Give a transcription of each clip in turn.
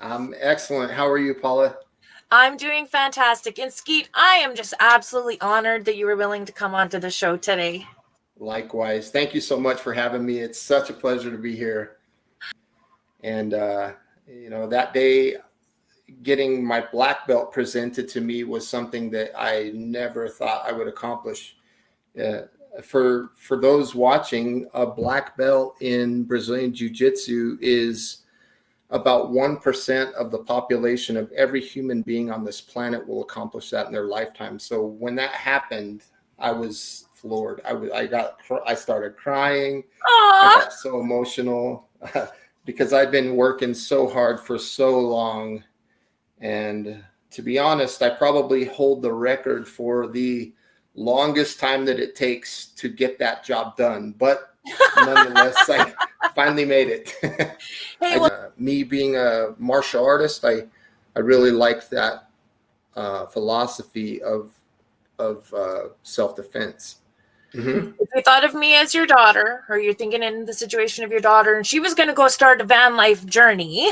I'm excellent. How are you, Paula? I'm doing fantastic. And Skeet, I am just absolutely honored that you were willing to come onto the show today. Likewise. Thank you so much for having me. It's such a pleasure to be here. And, that day getting my black belt presented to me was something that I never thought I would accomplish. Uh, for those watching, a black belt in Brazilian Jiu-Jitsu is about 1% of the population of every human being on this planet will accomplish that in their lifetime. So when that happened, I was floored. I started crying. I Aw! got so emotional because I've been working so hard for so long. And to be honest, I probably hold the record for the longest time that it takes to get that job done. But nonetheless, I finally made it. Hey, well, Me being a martial artist, I really liked that philosophy of self defense. Mm-hmm. if you thought of me as your daughter, or you're thinking in the situation of your daughter, and she was going to go start a van life journey,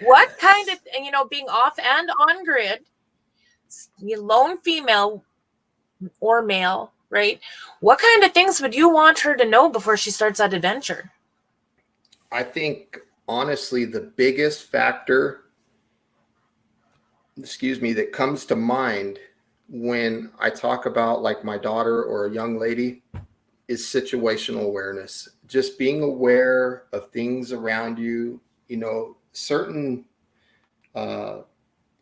what kind of, being off and on grid, you lone female or male, right? What kind of things would you want her to know before she starts that adventure? I think honestly, the biggest factor, that comes to mind when I talk about like my daughter or a young lady is situational awareness. Just being aware of things around you, certain uh,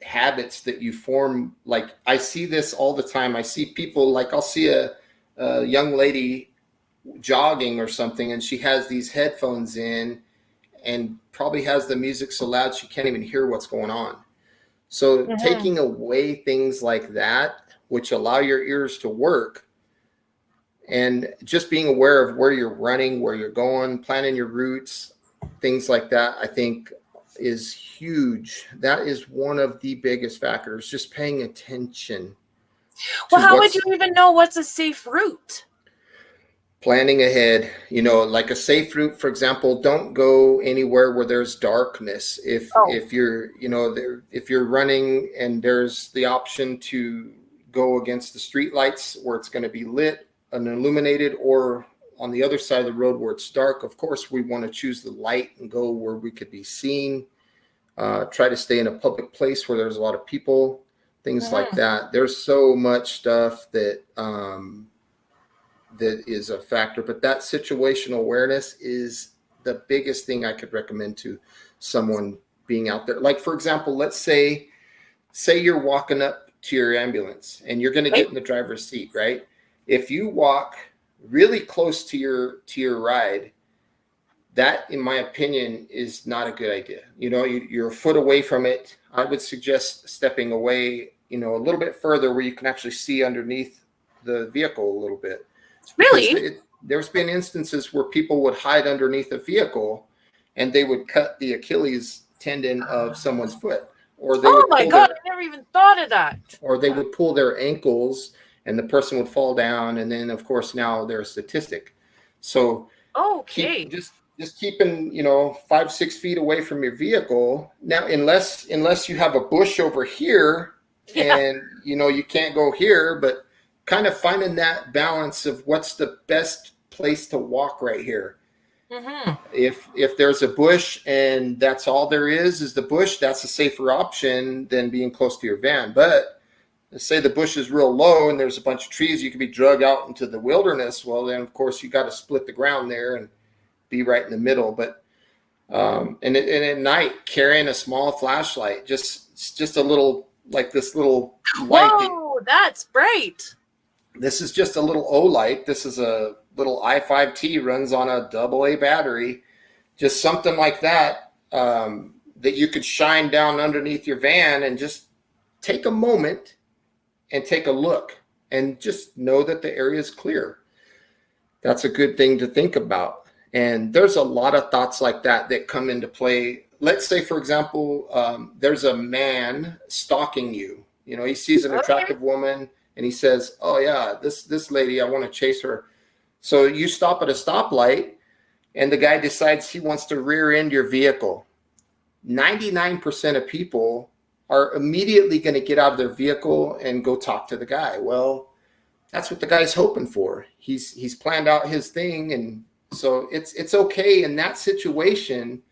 habits that you form. Like I see this all the time. I see people, like I'll see a young lady jogging or something, and she has these headphones in and probably has the music so loud she can't even hear what's going on. So Mm-hmm. taking away things like that, which allow your ears to work, and just being aware of where you're running, where you're going, planning your routes, things like that, I think is huge. That is one of the biggest factors, just paying attention Well, to how would you what's even know what's a safe route? planning ahead. Like a safe route, for example, don't go anywhere where there's darkness. Oh, If you're, if you're running and there's the option to go against the street lights where it's going to be lit and illuminated, or on the other side of the road where it's dark, of course we want to choose the light and go where we could be seen. Try to stay in a public place where there's a lot of people, things like mm-hmm. that. There's so much stuff that is a factor, but that situational awareness is the biggest thing I could recommend to someone being out there. Like, for example, let's say you're walking up to your ambulance and you're going to Right? get in the driver's seat, right? If you walk really close to your ride, that in my opinion is not a good idea. You're a foot away from it. I would suggest stepping away, a little bit further where you can actually see underneath the vehicle a little bit, because Really? there's been instances where people would hide underneath a vehicle and they would cut the Achilles tendon of someone's foot, or they Oh would my pull God, their I never even thought of that. ankles, and the person would fall down, and then of course now they're a statistic. So keep Okay. just keeping 5-6 feet away from your vehicle now, unless you have a bush over here Yeah. and you can't go here, but kind of finding that balance of what's the best place to walk right here. Mm-hmm. If there's a bush and that's all there is the bush, that's a safer option than being close to your van. But let's say the bush is real low and there's a bunch of trees, you could be drug out into the wilderness. Well, then of course you got to split the ground there and be right in the middle. But and at night carrying a small flashlight, just a little, like this little light. Whoa, that's bright. This is just a little O light. This is a little i5T, runs on a AA battery. Just something like that, that you could shine down underneath your van and just take a moment and take a look and just know that the area is clear. That's a good thing to think about. And there's a lot of thoughts like that that come into play. Let's say, for example, there's a man stalking you. He sees an Okay. attractive woman and he says, "Oh yeah, this lady, I want to chase her." So you stop at a stoplight, and the guy decides he wants to rear end your vehicle. 99% of people are immediately going to get out of their vehicle and go talk to the guy. Well, that's what the guy's hoping for. He's planned out his thing, and so it's okay in that situation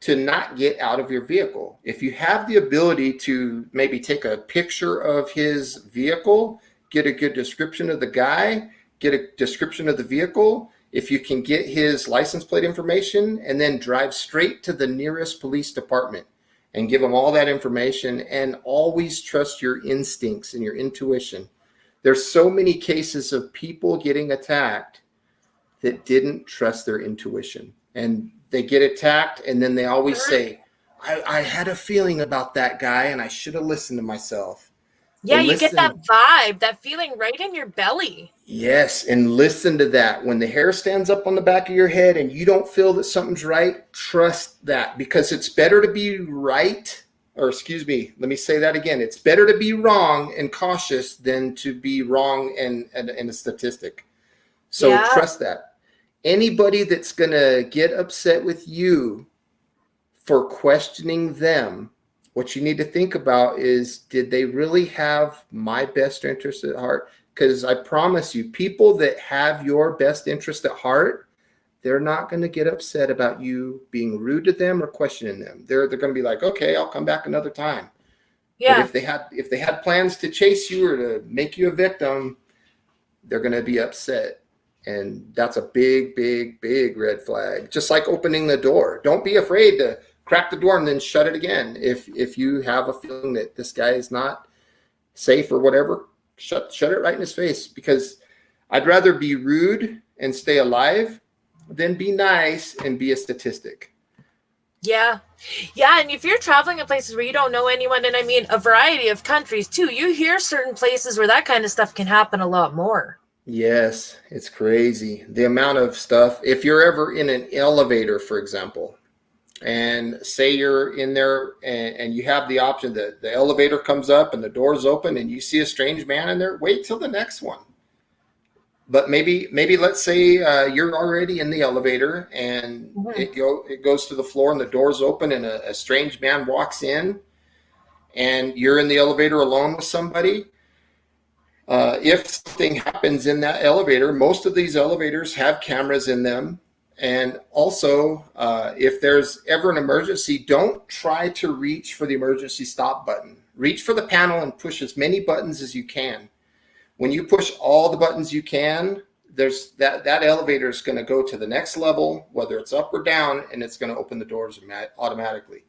to not get out of your vehicle. If you have the ability to maybe take a picture of his vehicle, get a good description of the guy, get a description of the vehicle, if you can get his license plate information, and then drive straight to the nearest police department and give them all that information, and always trust your instincts and your intuition. There's so many cases of people getting attacked that didn't trust their intuition, and they get attacked, and then they always say, I had a feeling about that guy and I should have listened to myself. Yeah, you get that vibe, that feeling right in your belly. Yes, and listen to that. When the hair stands up on the back of your head and you don't feel that something's right, trust that, because it's better to be right, or excuse me, let me say that again. It's better to be wrong and cautious than to be wrong and a statistic. So trust that. Anybody that's going to get upset with you for questioning them, what you need to think about is, did they really have my best interest at heart? Because I promise you, people that have your best interest at heart, they're not going to get upset about you being rude to them or questioning them. They're going to be like, okay, I'll come back another time. Yeah. But if they had plans to chase you or to make you a victim, they're going to be upset. And that's a big, big, big red flag. Just like opening the door. Don't be afraid to crack the door and then shut it again. If you have a feeling that this guy is not safe or whatever, shut it right in his face. Because I'd rather be rude and stay alive than be nice and be a statistic. Yeah. Yeah. And if you're traveling in places where you don't know anyone, and I mean a variety of countries too, you hear certain places where that kind of stuff can happen a lot more. Yes, it's crazy. The amount of stuff. If you're ever in an elevator, for example, and say you're in there and you have the option that the elevator comes up and the door's open and you see a strange man in there, wait till the next one. But maybe let's say you're already in the elevator and it goes to the floor and the door's open and a strange man walks in and you're in the elevator alone with somebody. If something happens in that elevator, most of these elevators have cameras in them. And also, if there's ever an emergency, don't try to reach for the emergency stop button. Reach for the panel and push as many buttons as you can. When you push all the buttons you can, there's that elevator is going to go to the next level, whether it's up or down, and it's going to open the doors automatically.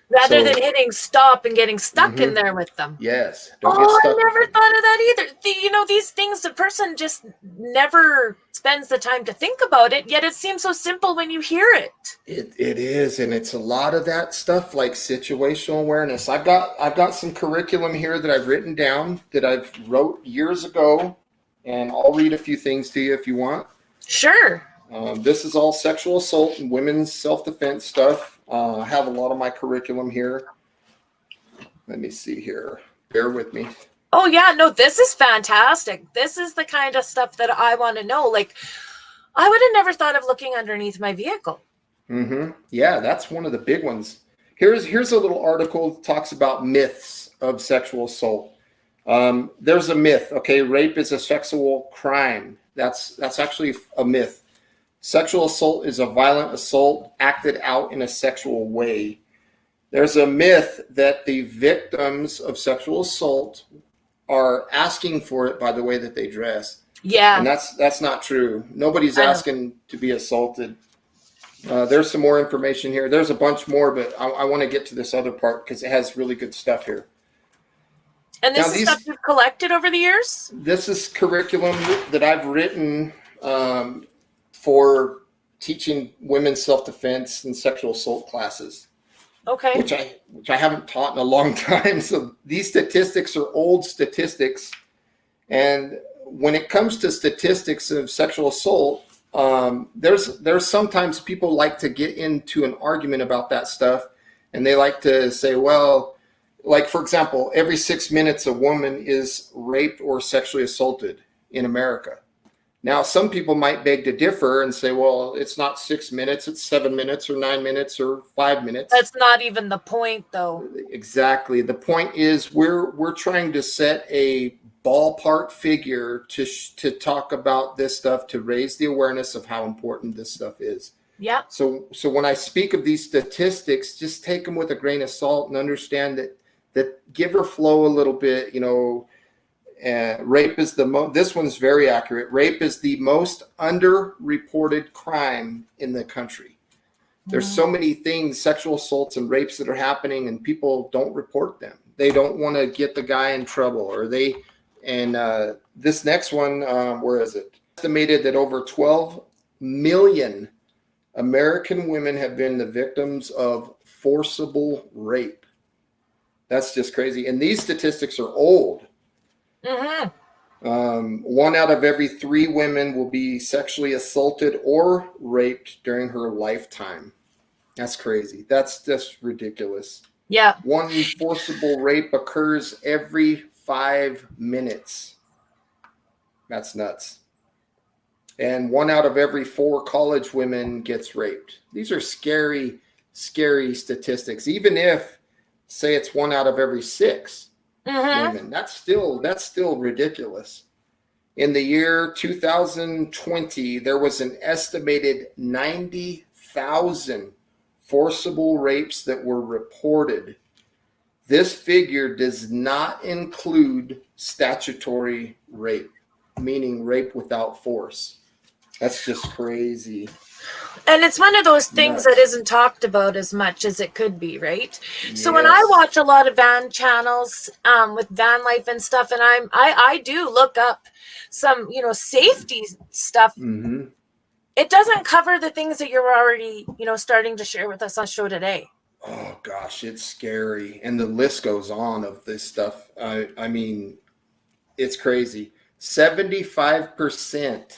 Rather than hitting stop and getting stuck in there with them. Yes. Don't get stuck. I never thought of that either. These things, the person just never spends the time to think about it, yet it seems so simple when you hear it. It is, and it's a lot of that stuff like situational awareness. I've got some curriculum here that I've written down that I've wrote years ago, and I'll read a few things to you if you want. Sure. This is all sexual assault and women's self-defense stuff. I have a lot of my curriculum here. Let me see here. Bear with me. Oh, yeah. No, this is fantastic. This is the kind of stuff that I want to know. Like, I would have never thought of looking underneath my vehicle. Yeah, that's one of the big ones. Here's a little article that talks about myths of sexual assault. There's a myth, okay? Rape is a sexual crime. That's actually a myth. Sexual assault is a violent assault acted out in a sexual way. There's a myth that the victims of sexual assault are asking for it by the way that they dress. Yeah. And that's not true. Nobody's asking to be assaulted. There's some more information here. There's a bunch more, but I want to get to this other part because it has really good stuff here. And this is stuff you've collected over the years? This is curriculum that I've written for teaching women's self-defense and sexual assault classes. Okay. Which I haven't taught in a long time. So these statistics are old statistics. And when it comes to statistics of sexual assault, there's sometimes people like to get into an argument about that stuff. And they like to say, well, like, for example, every 6 minutes, a woman is raped or sexually assaulted in America. Now, some people might beg to differ and say, well, it's not 6 minutes, it's 7 minutes or 9 minutes or 5 minutes. That's not even the point, though. Exactly. The point is we're trying to set a ballpark figure to talk about this stuff, to raise the awareness of how important this stuff is. Yeah. So when I speak of these statistics, just take them with a grain of salt and understand that give or flow a little bit, you know. Rape is this one's very accurate. Rape is the most underreported crime in the country. There's so many things, sexual assaults and rapes that are happening, and people don't report them. They don't want to get the guy in trouble, or this next one, where is it? Estimated that over 12 million American women have been the victims of forcible rape. That's just crazy. And these statistics are old. Mm-hmm. 1 out of every 3 women will be sexually assaulted or raped during her lifetime. That's crazy. That's just ridiculous. Yeah. 1 forcible rape occurs every 5 minutes. That's nuts. And 1 out of every 4 college women gets raped. These are scary, scary statistics. Even if, say, it's 1 out of every 6. Women. That's still ridiculous. In the year 2020, there was an estimated 90,000 forcible rapes that were reported. This figure does not include statutory rape, meaning rape without force. That's just crazy. And it's one of those things that isn't talked about as much as it could be, right? Yes. So when I watch a lot of van channels with van life and stuff, and I do look up some, you know, safety stuff. Mm-hmm. It doesn't cover the things that you're already, you know, starting to share with us on the show today. Oh gosh, it's scary. And the list goes on of this stuff. I mean, it's crazy. 75%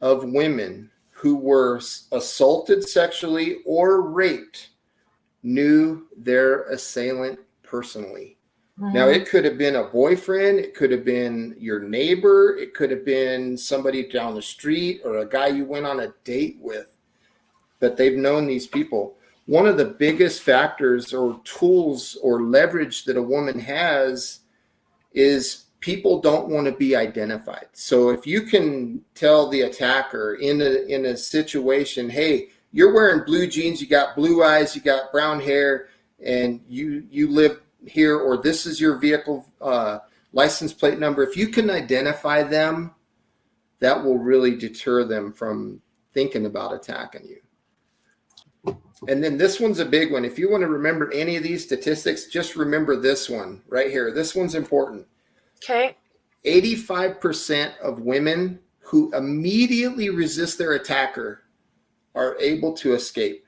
of women who were assaulted sexually or raped knew their assailant personally. Mm-hmm. Now, it could have been a boyfriend, it could have been your neighbor, it could have been somebody down the street or a guy you went on a date with, but they've known these people. One of the biggest factors or tools or leverage that a woman has is people don't want to be identified. So if you can tell the attacker in a situation, hey, you're wearing blue jeans, you got blue eyes, you got brown hair, and you live here, or this is your vehicle license plate number. If you can identify them, that will really deter them from thinking about attacking you. And then this one's a big one. If you want to remember any of these statistics, just remember this one right here. This one's important. Okay. 85% of women who immediately resist their attacker are able to escape.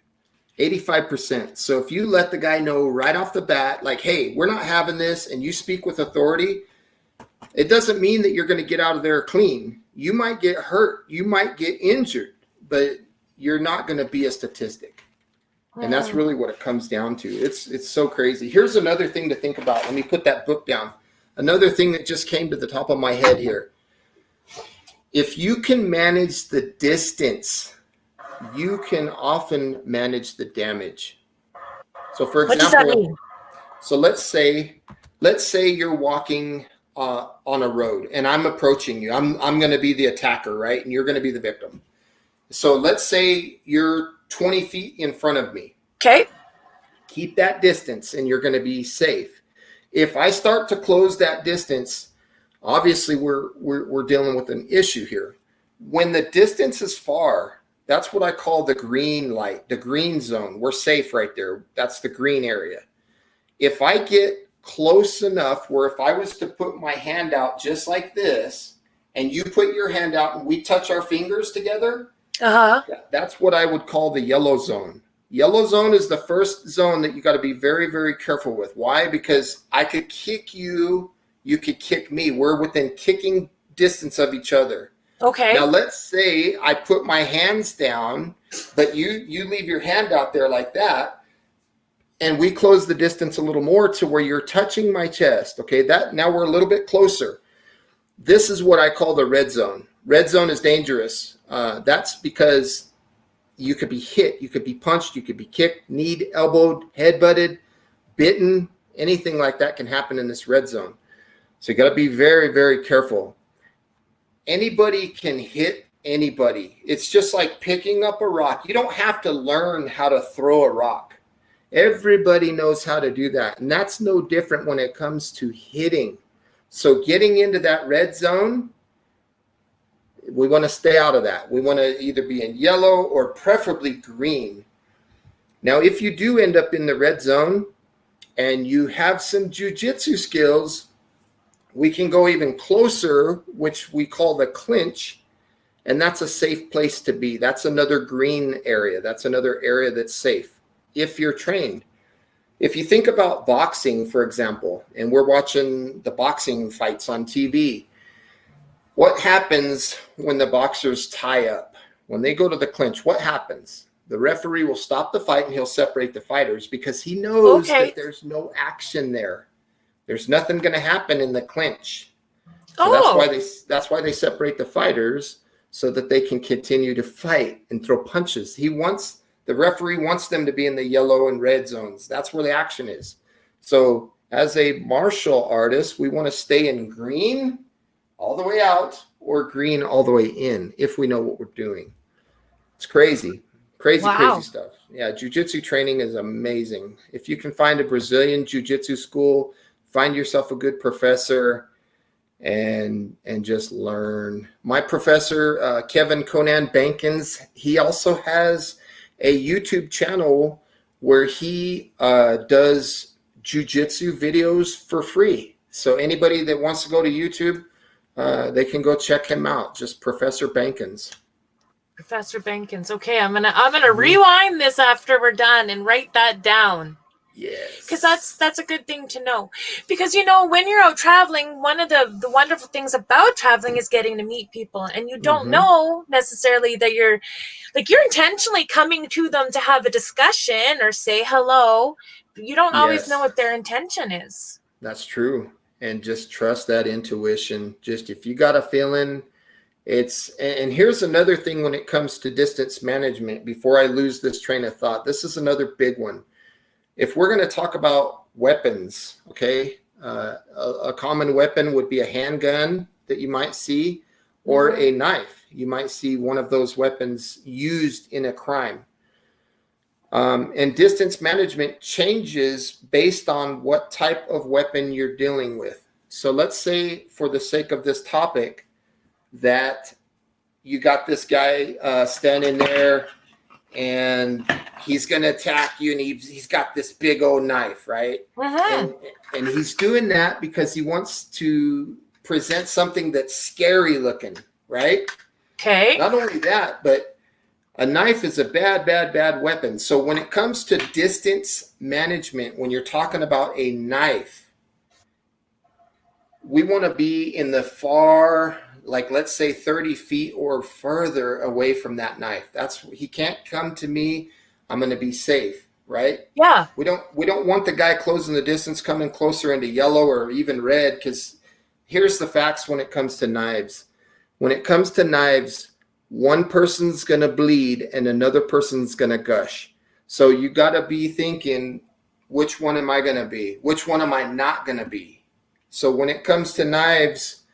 85%. So if you let the guy know right off the bat, like, hey, we're not having this, and you speak with authority, it doesn't mean that you're going to get out of there clean. You might get hurt. You might get injured, but you're not going to be a statistic. And that's really what it comes down to. It's so crazy. Here's another thing to think about. Let me put that book down. Another thing that just came to the top of my head here. If you can manage the distance, you can often manage the damage. So for example, what does that mean? So let's say you're walking on a road and I'm approaching you. I'm going to be the attacker, right? And you're going to be the victim. So let's say you're 20 feet in front of me. Okay. Keep that distance and you're going to be safe. If I start to close that distance, obviously we're dealing with an issue here. When the distance is far, that's what I call the green light, the green zone. We're safe right there. That's the green area. If I get close enough where if I was to put my hand out just like this, and you put your hand out and we touch our fingers together, that's what I would call the yellow zone. Yellow zone is the first zone that you got to be very, very careful with. Why? Because I could kick you, you could kick me. We're within kicking distance of each other. Okay. Now let's say I put my hands down, but you leave your hand out there like that, and we close the distance a little more to where you're touching my chest. Okay, that now we're a little bit closer. This is what I call the red zone. Red zone is dangerous. That's because you could be hit, you could be punched, you could be kicked, kneed, elbowed, head-butted, bitten. Anything like that can happen in this red zone. So you got to be very, very careful. Anybody can hit anybody. It's just like picking up a rock. You don't have to learn how to throw a rock. Everybody knows how to do that. And that's no different when it comes to hitting. So getting into that red zone, we want to stay out of that. We want to either be in yellow or preferably green. Now, if you do end up in the red zone and you have some jiu-jitsu skills, we can go even closer, which we call the clinch, and that's a safe place to be. That's another green area. That's another area that's safe if you're trained. If you think about boxing, for example, and we're watching the boxing fights on TV, what happens when the boxers tie up? When they go to the clinch, what happens? The referee will stop the fight and he'll separate the fighters because he knows that there's no action there. There's nothing going to happen in the clinch. So that's why they separate the fighters, so that they can continue to fight and throw punches. The referee wants them to be in the yellow and red zones. That's where the action is. So as a martial artist, we want to stay in green all the way out or green all the way in if we know what we're doing. It's crazy. Crazy stuff. Yeah, jiu-jitsu training is amazing. If you can find a Brazilian jiu-jitsu school, find yourself a good professor and just learn. My professor, Kevin Conan Bankins, he also has a YouTube channel where he does jiu-jitsu videos for free. So anybody that wants to go to YouTube, they can go check him out. Just Professor Bankins. Professor Bankins. Okay, I'm gonna rewind this after we're done and write that down. Yes. Because that's a good thing to know. Because, when you're out traveling, one of the wonderful things about traveling is getting to meet people. And you don't know necessarily that you're intentionally coming to them to have a discussion or say hello. But you don't always know what their intention is. That's true. And just trust that intuition. Just if you got a feeling, and here's another thing when it comes to distance management, before I lose this train of thought, this is another big one. If we're going to talk about weapons, okay, a common weapon would be a handgun that you might see, or a knife. You might see one of those weapons used in a crime. And distance management changes based on what type of weapon you're dealing with. So let's say, for the sake of this topic, that you got this guy standing there and he's going to attack you, and he's got this big old knife, right? And he's doing that because he wants to present something that's scary looking, right? Okay. Not only that, but a knife is a bad weapon. So when it comes to distance management, when you're talking about a knife, we want to be in the far, like, let's say 30 feet or further away from that knife. He can't come to me. I'm going to be safe, right? Yeah. We don't want the guy closing the distance, coming closer into yellow or even red, because here's the facts when it comes to knives. When it comes to knives, one person's going to bleed and another person's going to gush. So you got to be thinking, which one am I going to be? Which one am I not going to be? So when it comes to knives,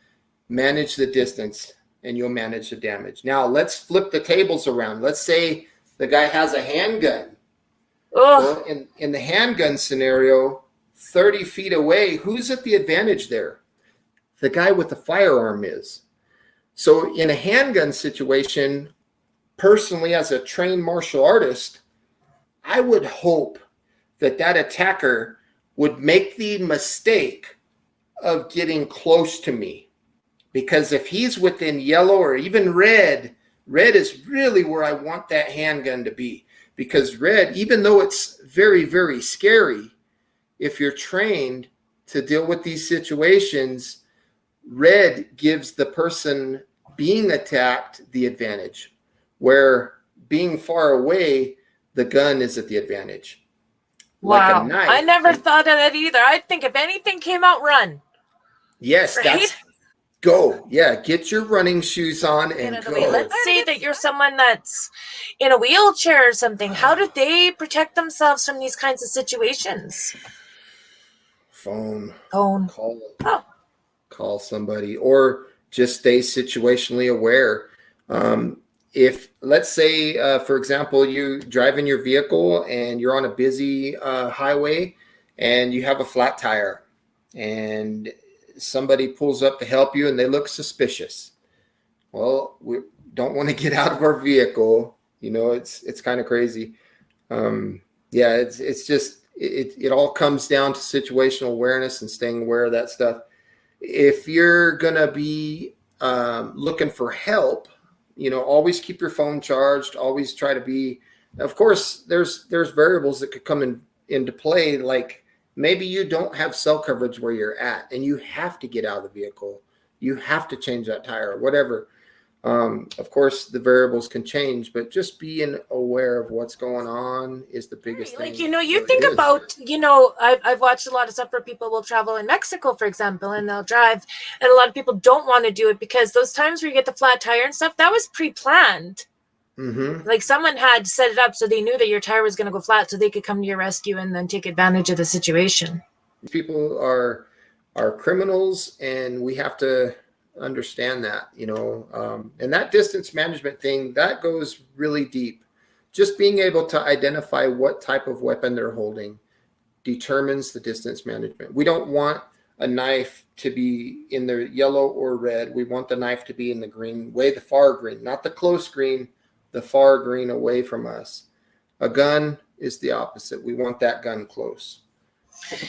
manage the distance and you'll manage the damage. Now let's flip the tables around. Let's say the guy has a handgun. Well, in the handgun scenario, 30 feet away, who's at the advantage there? The guy with the firearm is. So in a handgun situation, personally, as a trained martial artist, I would hope that attacker would make the mistake of getting close to me. Because if he's within yellow or even red is really where I want that handgun to be. Because red, even though it's very, very scary, if you're trained to deal with these situations, red gives the person being attacked the advantage, where being far away, the gun is at the advantage. Wow. Like a knife. I never thought of that either. I'd think if anything came out, run. Yes, right? Go. Yeah, get your running shoes on Get and out of the way. go. Let's say that you're someone that's in a wheelchair or something. How do they protect themselves from these kinds of situations? Phone. Phone. Call. Oh, Call somebody, or just stay situationally aware. If, let's say, for example, you drive in your vehicle and you're on a busy highway and you have a flat tire and somebody pulls up to help you and they look suspicious. Well, we don't want to get out of our vehicle. You know, it's kind of crazy. Yeah, it's just, it all comes down to situational awareness and staying aware of that stuff. If you're gonna be looking for help, you know, always keep your phone charged. Always try to be. Of course, there's variables that could come into play. Like maybe you don't have cell coverage where you're at, and you have to get out of the vehicle. You have to change that tire, or whatever. Of course, the variables can change, but just being aware of what's going on is the biggest thing. like, you think about, I've watched a lot of stuff where people will travel in Mexico, for example, and they'll drive, and a lot of people don't want to do it because those times where you get the flat tire and stuff, that was pre-planned. Mm-hmm. Like someone had set it up so they knew that your tire was going to go flat so they could come to your rescue and then take advantage of the situation. People are criminals, and we have to understand that, and that distance management thing, that goes really deep. Just being able to identify what type of weapon they're holding determines the distance management. We don't want a knife to be in the yellow or red. We want the knife to be in the green, the far green, not the close green, the far green away from us. A gun is the opposite. We want that gun close.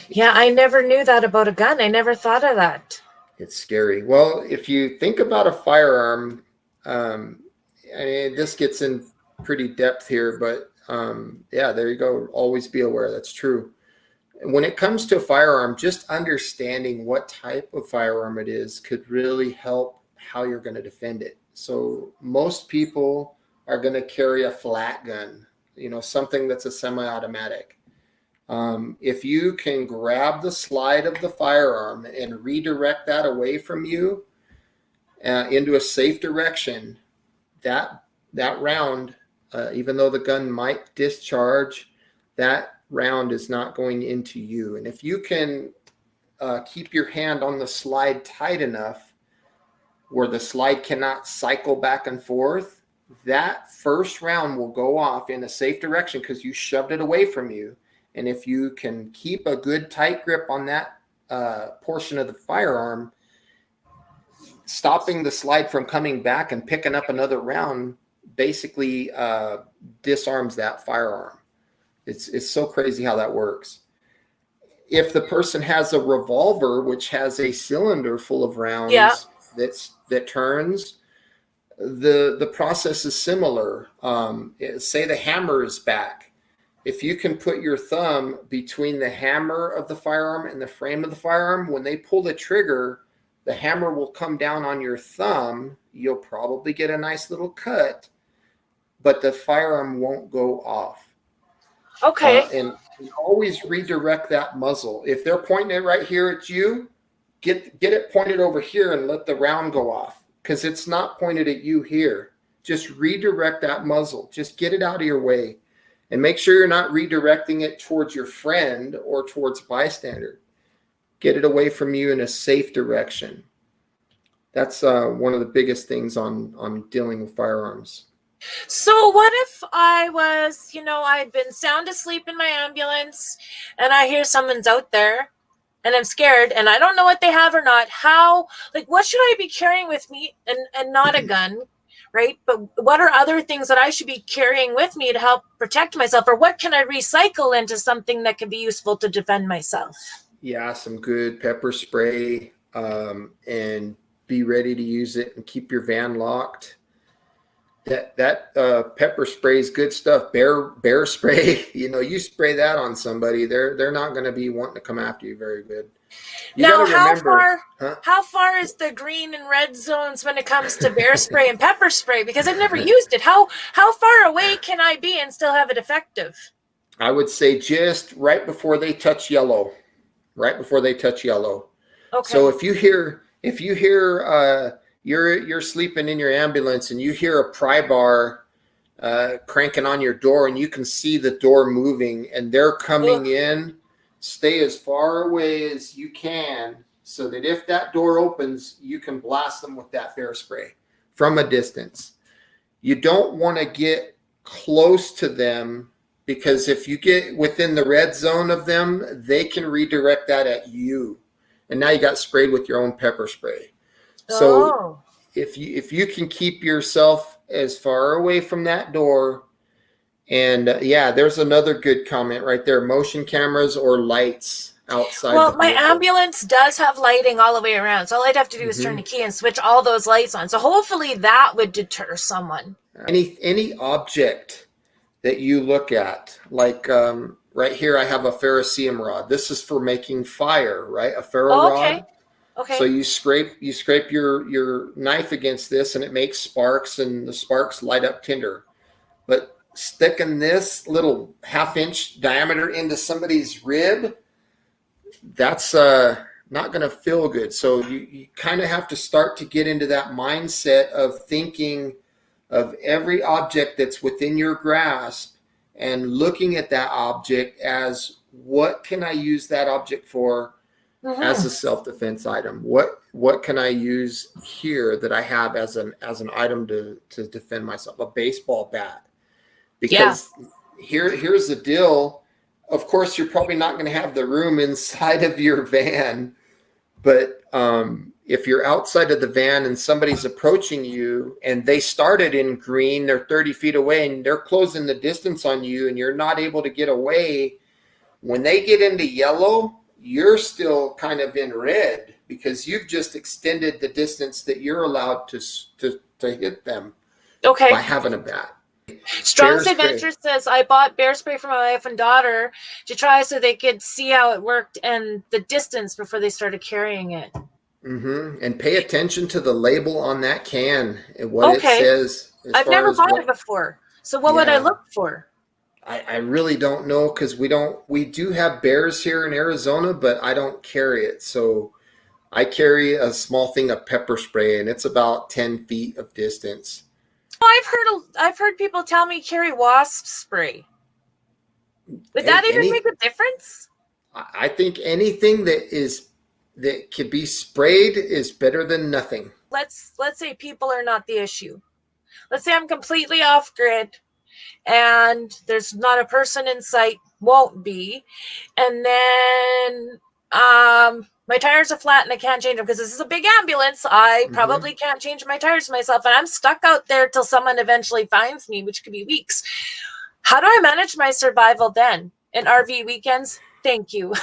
Yeah, I never knew that about a gun. I never thought of that. It's scary. Well, if you think about a firearm, this gets in pretty depth here, but yeah, there you go. Always be aware. That's true. When it comes to a firearm, just understanding what type of firearm it is could really help how you're going to defend it. So most people are going to carry a flat gun, something that's a semi-automatic. If you can grab the slide of the firearm and redirect that away from you into a safe direction, that round, even though the gun might discharge, that round is not going into you. And if you can keep your hand on the slide tight enough where the slide cannot cycle back and forth, that first round will go off in a safe direction because you shoved it away from you. And if you can keep a good tight grip on that portion of the firearm, stopping the slide from coming back and picking up another round basically disarms that firearm. It's so crazy how that works. If the person has a revolver, which has a cylinder full of rounds, that turns, the process is similar. Say the hammer is back. If you can put your thumb between the hammer of the firearm and the frame of the firearm, when they pull the trigger, the hammer will come down on your thumb. You'll probably get a nice little cut, but the firearm won't go off. Okay. And always redirect that muzzle. If they're pointing it right here at you, get it pointed over here and let the round go off, because it's not pointed at you here. Just redirect that muzzle. Just get it out of your way. And make sure you're not redirecting it towards your friend or towards a bystander. Get it away from you in a safe direction. That's one of the biggest things on dealing with firearms. So what if I was, I'd been sound asleep in my ambulance and I hear someone's out there and I'm scared and I don't know what they have or not. What should I be carrying with me and not a gun? Right? But what are other things that I should be carrying with me to help protect myself? Or what can I recycle into something that can be useful to defend myself? Yeah, some good pepper spray, and be ready to use it and keep your van locked. That pepper spray is good stuff. Bear spray, you spray that on somebody, they're not going to be wanting to come after you very good. Now, how far is the green and red zones when it comes to bear spray and pepper spray? Because I've never used it. How far away can I be and still have it effective? I would say just right before they touch yellow. Right before they touch yellow. Okay. So if you hear If you hear you're sleeping in your ambulance and you hear a pry bar cranking on your door and you can see the door moving and they're coming in, stay as far away as you can so that if that door opens, you can blast them with that bear spray from a distance. You don't want to get close to them, because if you get within the red zone of them, they can redirect that at you. And now you got sprayed with your own pepper spray. So if you can keep yourself as far away from that door, and there's another good comment right there: motion cameras or lights outside. Well, my ambulance does have lighting all the way around, so all I'd have to do is turn the key and switch all those lights on. So hopefully that would deter someone. Any object that you look at, like right here, I have a ferrocerium rod. This is for making fire, right? A ferro rod. Okay. So you scrape your knife against this, and it makes sparks, and the sparks light up tinder. But sticking this little 1/2-inch diameter into somebody's rib, that's not going to feel good. So you kind of have to start to get into that mindset of thinking of every object that's within your grasp and looking at that object as, what can I use that object for as a self-defense item? What can I use here that I have as an item to defend myself? A baseball bat. Because here's the deal. Of course, you're probably not going to have the room inside of your van, but if you're outside of the van and somebody's approaching you and they started in green, they're 30 feet away and they're closing the distance on you and you're not able to get away, when they get into yellow, you're still kind of in red because you've just extended the distance that you're allowed to hit them by having a bat. Strong's Adventure says, I bought bear spray for my wife and daughter to try so they could see how it worked and the distance before they started carrying it. And pay attention to the label on that can and what it says. I've never bought it before. So what would I look for? I really don't know, because we do have bears here in Arizona, but I don't carry it. So I carry a small thing of pepper spray, and it's about 10 feet of distance. I've heard people tell me carry wasp spray. Would that even make a difference? I think anything that can be sprayed is better than nothing. Let's say people are not the issue. Let's say I'm completely off grid and there's not a person in sight, won't be, and then my tires are flat and I can't change them because this is a big ambulance. I probably can't change my tires myself, and I'm stuck out there till someone eventually finds me, which could be weeks. How do I manage my survival then? In RV weekends? Thank you.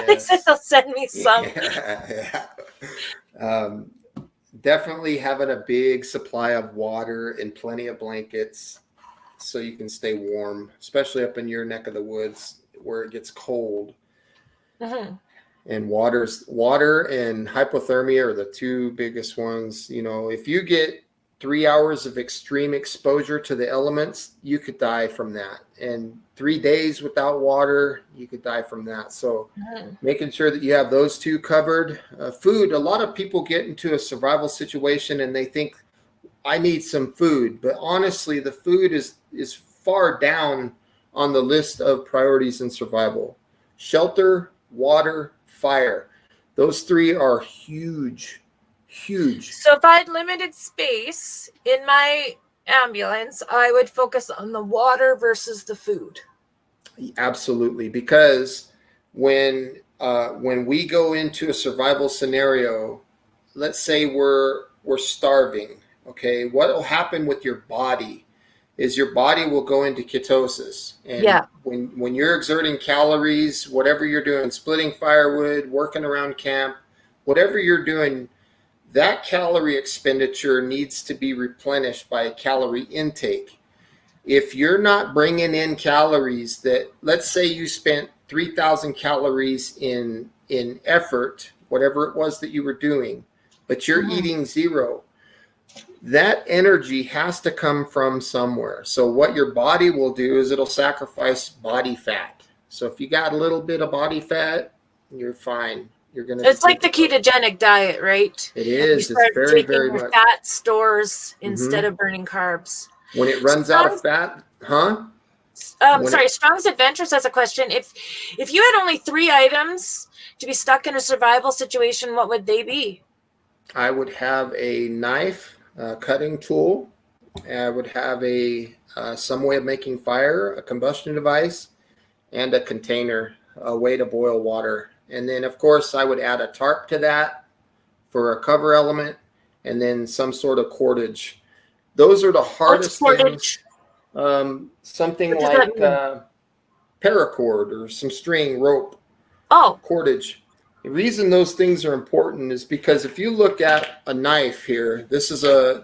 They said they'll send me some. Definitely having a big supply of water and plenty of blankets so you can stay warm, especially up in your neck of the woods where it gets cold. And water and hypothermia are the two biggest ones. You know, if you get 3 hours of extreme exposure to the elements, you could die from that. And 3 days without water, you could die from that. So making sure that you have those two covered. Food, a lot of people get into a survival situation and they think, I need some food. But honestly, the food is far down on the list of priorities in survival. Shelter, water, fire. Those three are huge. So if I had limited space in my ambulance, I would focus on the water versus the food. Absolutely, because when we go into a survival scenario, let's say we're starving, okay, what will happen with your body is your body will go into ketosis. And when you're exerting calories, whatever you're doing, splitting firewood, working around camp, whatever you're doing, that calorie expenditure needs to be replenished by a calorie intake. If you're not bringing in calories that, let's say you spent 3,000 calories in effort, whatever it was that you were doing, but you're eating zero, that energy has to come from somewhere. So what your body will do is it'll sacrifice body fat. So if you got a little bit of body fat, you're fine. You're going to It's like deplete the ketogenic diet, right? It And you is. It's start very, taking very your much. fat stores instead Hmm. of burning carbs. When it runs out of fat, huh? Strong's Adventures has a question. If you had only 3 items to be stuck in a survival situation, what would they be? I would have a knife, a cutting tool. I would have some way of making fire, a combustion device, and a container, a way to boil water. And then, of course, I would add a tarp to that for a cover element, and then some sort of cordage. Those are the What's hardest things. cordage? Something What does like that mean? paracord or some string, rope, Oh, cordage. The reason those things are important is because if you look at a knife here, this is a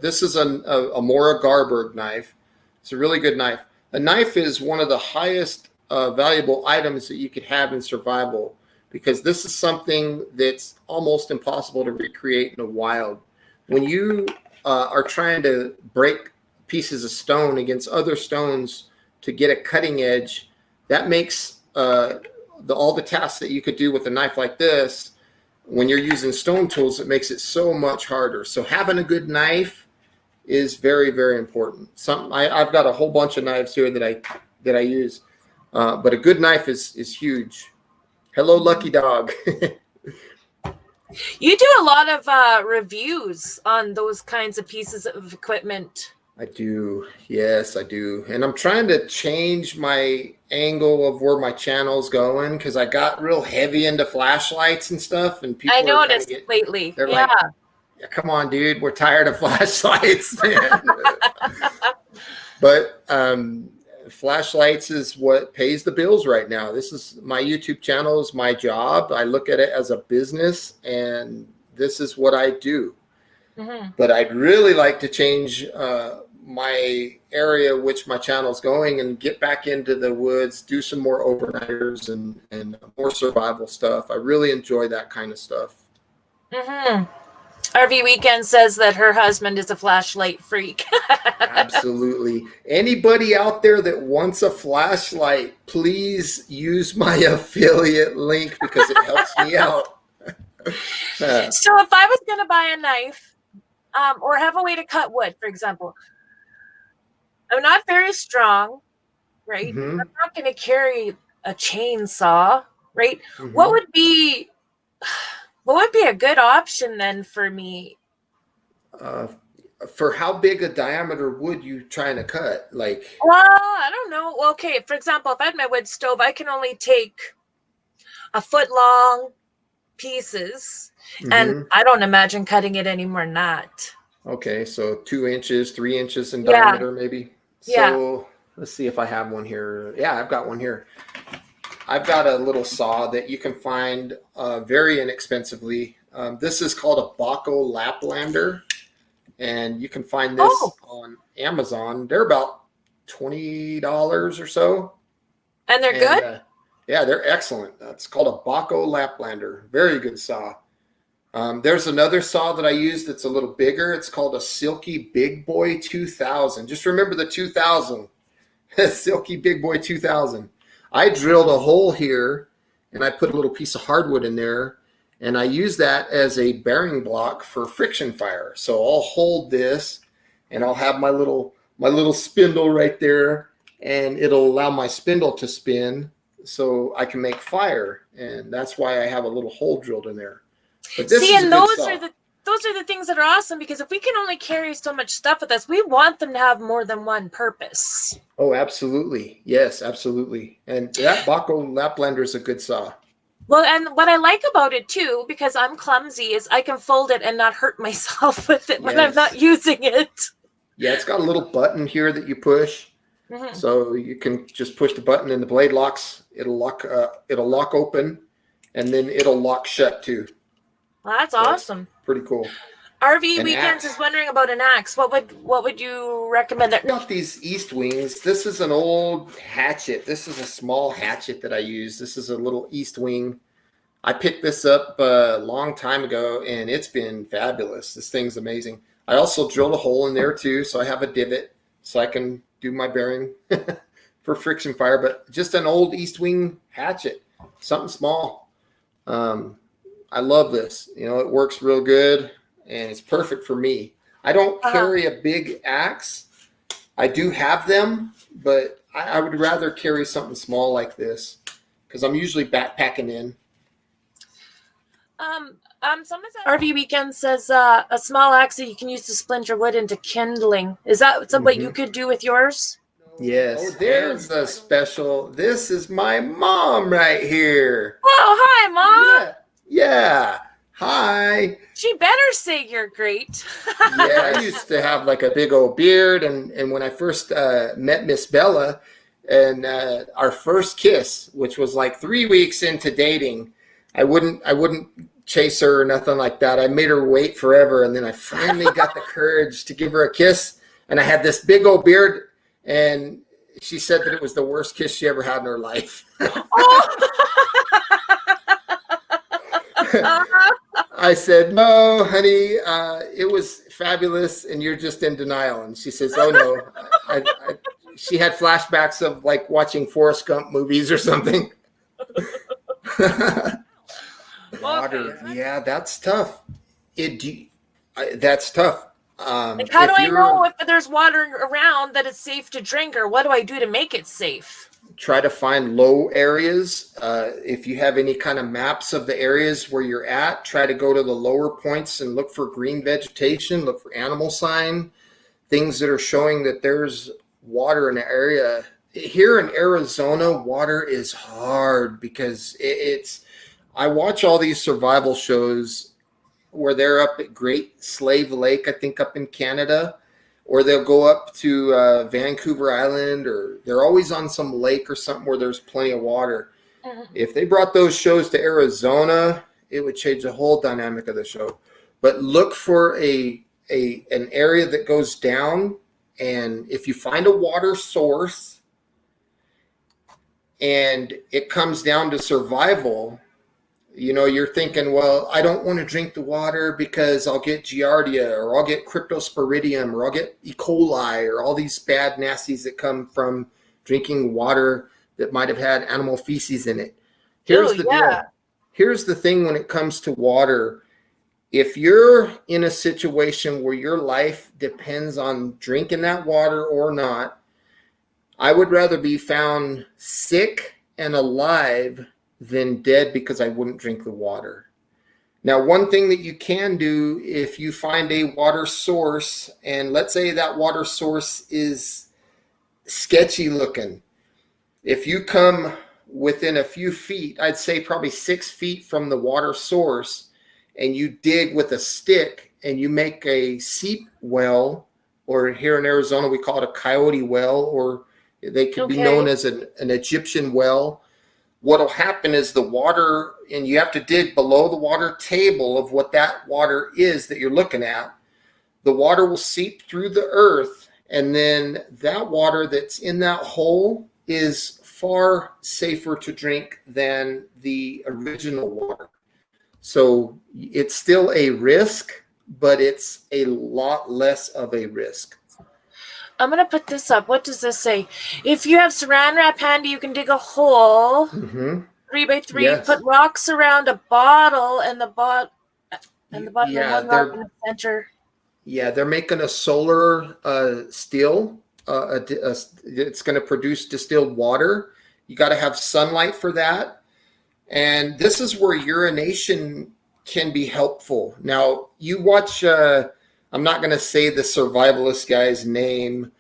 Mora Garberg knife. It's a really good knife. A knife is one of the highest valuable items that you could have in survival, because this is something that's almost impossible to recreate in the wild. When you are trying to break pieces of stone against other stones to get a cutting edge, that makes all the tasks that you could do with a knife like this, when you're using stone tools, it makes it so much harder. So having a good knife is very, very important. I've got a whole bunch of knives here that I use, but a good knife is huge. Hello, Lucky Dog. you do a lot of reviews on those kinds of pieces of equipment. I do. Yes, I do. And I'm trying to change my angle of where my channel's going, because I got real heavy into flashlights and stuff, and I people are kind of noticed lately. they're Yeah. like, yeah, come on, dude, we're tired of flashlights, man. But flashlights is what pays the bills right now. This is my YouTube channel, is my job. I look at it as a business, and this is what I do. Mm-hmm. But I'd really like to change my area which my channel's going, and get back into the woods, do some more overnighters and more survival stuff. I really enjoy that kind of stuff. Mm-hmm. RV Weekend says that her husband is a flashlight freak. Absolutely. Anybody out there that wants a flashlight, please use my affiliate link, because it helps me out. So if I was going to buy a knife or have a way to cut wood, for example, I'm not very strong, right? Mm-hmm, I'm not going to carry a chainsaw, right? What mm-hmm. would be a good option then for me? Uh, for how big a diameter wood you trying to cut? Like, Well, I don't know. Okay, for example, if I had my wood stove, I can only take a foot long pieces, and mm-hmm. I don't imagine cutting it any more than that. Okay, so 2 inches, 3 inches in Yeah, diameter, maybe. yeah. So let's see if I have one here. Yeah, I've got one here. I've got a little saw that you can find very inexpensively. This is called a Baco Laplander, and you can find this Oh, on Amazon. They're about $20 or so. and they're And good? yeah, they're excellent. That's called a Baco Laplander. Very good saw. There's another saw that I use that's a little bigger. It's called a Silky Big Boy 2000. Just remember the 2000. Silky Big Boy 2000. I drilled a hole here, and I put a little piece of hardwood in there, and I use that as a bearing block for friction fire. So I'll hold this, and I'll have my little spindle right there, and it'll allow my spindle to spin so I can make fire. And that's why I have a little hole drilled in there. But this See, is a and good those saw. are the things that are awesome, because if we can only carry so much stuff with us, we want them to have more than one purpose. Oh, absolutely. Yes, absolutely. And that Baco Laplander is a good saw. Well, and what I like about it too, because I'm clumsy, is I can fold it and not hurt myself with it when I'm not Yes. using it. Yeah, it's got a little button here that you push. Mm-hmm. So you can just push the button and the blade locks. It'll lock open, and then it'll lock shut too. Well, that's So it's awesome. pretty cool. RV An Weekends axe. is wondering about an axe. What would you recommend? I got these East Wings. This is an old hatchet. This is a small hatchet that I use. This is a little East Wing. I picked this up a long time ago, and it's been fabulous. This thing's amazing. I also drilled a hole in there too, so I have a divot so I can do my bearing for friction fire. But just an old East Wing hatchet, something small. I love this. It works real good and it's perfect for me. I don't carry a big axe. I do have them, but I would rather carry something small like this because I'm usually backpacking in. Someone said RV Weekend says a small axe that you can use to splinter wood into kindling. Is that what you could do with yours? Yes. Oh, there's a special. This is my mom right here. Oh, hi, Mom. Yeah. Hi. She better say you're great. Yeah, I used to have like a big old beard, and when I first met Miss Bella, and our first kiss, which was like 3 weeks into dating, I wouldn't chase her or nothing like that. I made her wait forever, and then I finally got the courage to give her a kiss, and I had this big old beard, and she said that it was the worst kiss she ever had in her life. I said, no, honey, it was fabulous, and you're just in denial. And she says, oh, no. She had flashbacks of like watching Forrest Gump movies or something. Water, yeah, that's tough. That's tough. Like, how do I know if there's water around that it's safe to drink, or what do I do to make it safe? Try to find low areas. If you have any kind of maps of the areas where you're at, try to go to the lower points and look for green vegetation, look for animal sign, things that are showing that there's water in the area. Here in Arizona, water is hard because I watch all these survival shows where they're up at Great Slave Lake, I think up in Canada, or they'll go up to Vancouver Island, or they're always on some lake or something where there's plenty of water. If they brought those shows to Arizona, it would change the whole dynamic of the show. But look for an area that goes down, and if you find a water source and it comes down to survival, you're thinking, well, I don't want to drink the water because I'll get Giardia, or I'll get Cryptosporidium, or I'll get E. coli, or all these bad nasties that come from drinking water that might have had animal feces in it. Here's the deal. Here's the thing when it comes to water. If you're in a situation where your life depends on drinking that water or not, I would rather be found sick and alive than dead because I wouldn't drink the water. Now, one thing that you can do if you find a water source, and let's say that water source is sketchy looking, if you come within a few feet, I'd say probably 6 feet from the water source, and you dig with a stick and you make a seep well, or here in Arizona we call it a coyote well, or they could be known as an Egyptian well. What'll happen is the water, and you have to dig below the water table of what that water is that you're looking at. The water will seep through the earth, and then that water that's in that hole is far safer to drink than the original water. So it's still a risk, but it's a lot less of a risk. I'm going to put this up. What does this say? If you have saran wrap handy, you can dig a hole 3x3, put rocks around a bottle, and the bottom and one rock in the center. Yeah, they're making a solar still. It's going to produce distilled water. You got to have sunlight for that. And this is where urination can be helpful. Now, you watch... I'm not going to say the survivalist guy's name,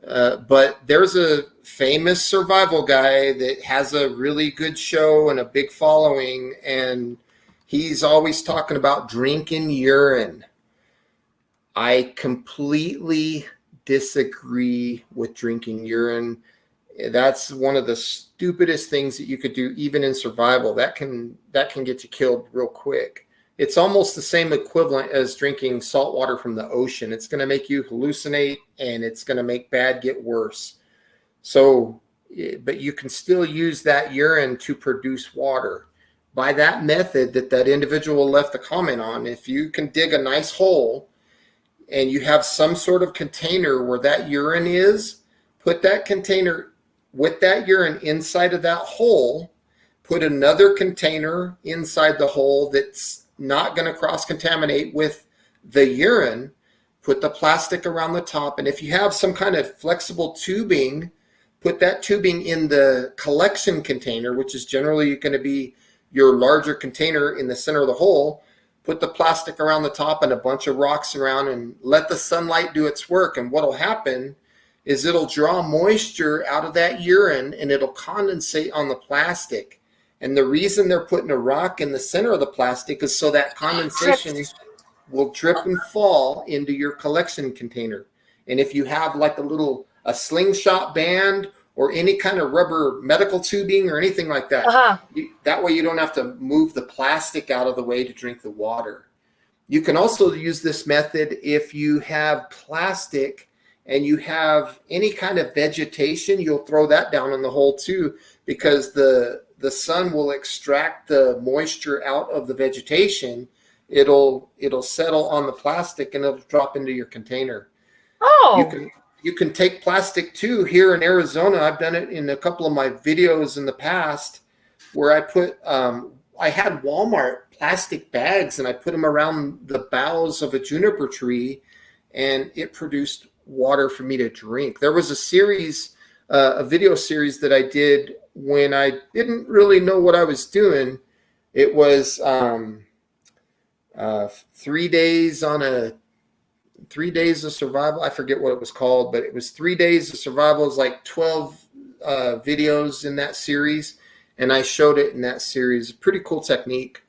but there's a famous survival guy that has a really good show and a big following, and he's always talking about drinking urine. I completely disagree with drinking urine. That's one of the stupidest things that you could do, even in survival. That can get you killed real quick. It's almost the same equivalent as drinking salt water from the ocean. It's going to make you hallucinate, and it's going to make bad get worse. So, but you can still use that urine to produce water. By that method that individual left a comment on, if you can dig a nice hole and you have some sort of container where that urine is, put that container with that urine inside of that hole. put another container inside the hole that's not going to cross-contaminate with the urine, put the plastic around the top, and if you have some kind of flexible tubing, put that tubing in the collection container, which is generally going to be your larger container in the center of the hole. Put the plastic around the top and a bunch of rocks around and let the sunlight do its work. And what'll happen is it'll draw moisture out of that urine and it'll condensate on the plastic. And the reason they're putting a rock in the center of the plastic is so that condensation will drip and fall into your collection container. And if you have like a slingshot band or any kind of rubber medical tubing or anything like that, that way you don't have to move the plastic out of the way to drink the water. You can also use this method if you have plastic and you have any kind of vegetation. You'll throw that down in the hole too, because the sun will extract the moisture out of the vegetation. It'll settle on the plastic and it'll drop into your container. You can take plastic too. Here in Arizona, I've done it in a couple of my videos in the past, where I put I had Walmart plastic bags and I put them around the boughs of a juniper tree, and it produced water for me to drink. There was a video series that I did when I didn't really know what I was doing. It was 3 days of survival. I forget what it was called, but it was 3 days of survival. It was like 12 videos in that series, and I showed it in that series. Pretty cool technique.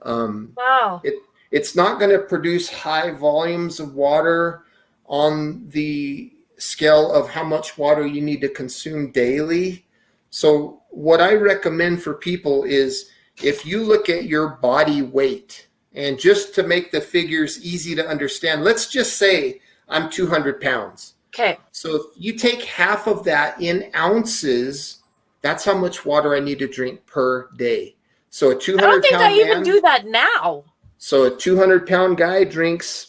Wow. It's not going to produce high volumes of water on the scale of how much water you need to consume daily. So what I recommend for people is, if you look at your body weight, and just to make the figures easy to understand, let's just say I'm 200 pounds. Okay. So if you take half of that in ounces, that's how much water I need to drink per day. So a 200 pound I don't think I even do that now. So a 200 pound guy drinks,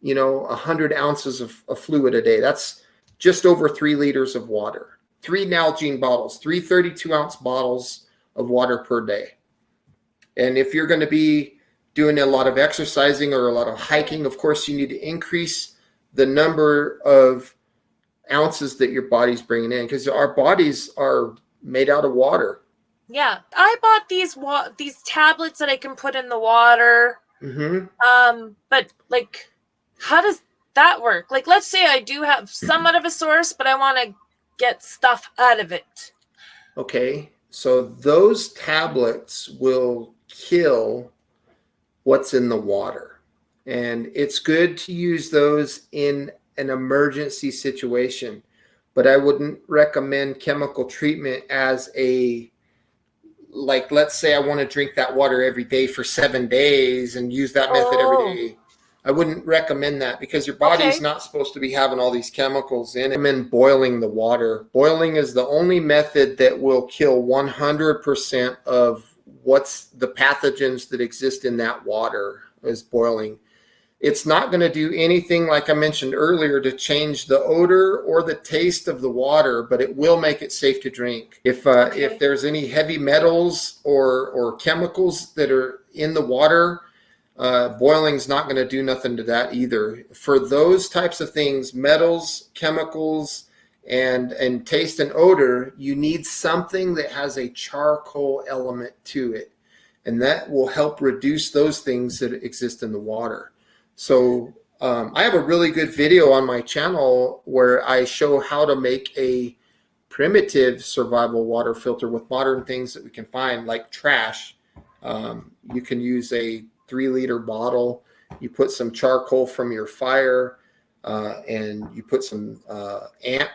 100 ounces of fluid a day. That's just over 3 liters of water. 3 Nalgene bottles, 3 32-ounce bottles of water per day. And if you're going to be doing a lot of exercising or a lot of hiking, of course, you need to increase the number of ounces that your body's bringing in, because our bodies are made out of water. Yeah, I bought these tablets that I can put in the water. Mm-hmm. But like, how does that work? Like, let's say I do have somewhat of a source, but I want to get stuff out of it. Okay, so those tablets will kill what's in the water, and it's good to use those in an emergency situation, but I wouldn't recommend chemical treatment as let's say I want to drink that water every day for 7 days and use that method every day. I wouldn't recommend that, because your body's not supposed to be having all these chemicals in it. I recommend boiling the water. Boiling is the only method that will kill 100% of what's the pathogens that exist in that water, is boiling. It's not going to do anything, like I mentioned earlier, to change the odor or the taste of the water, but it will make it safe to drink. If there's any heavy metals or chemicals that are in the water, boiling's not going to do nothing to that either. For those types of things, metals, chemicals, and taste and odor, you need something that has a charcoal element to it, and that will help reduce those things that exist in the water. So I have a really good video on my channel where I show how to make a primitive survival water filter with modern things that we can find, like trash. You can use a 3-liter bottle. You put some charcoal from your fire, and you put some ant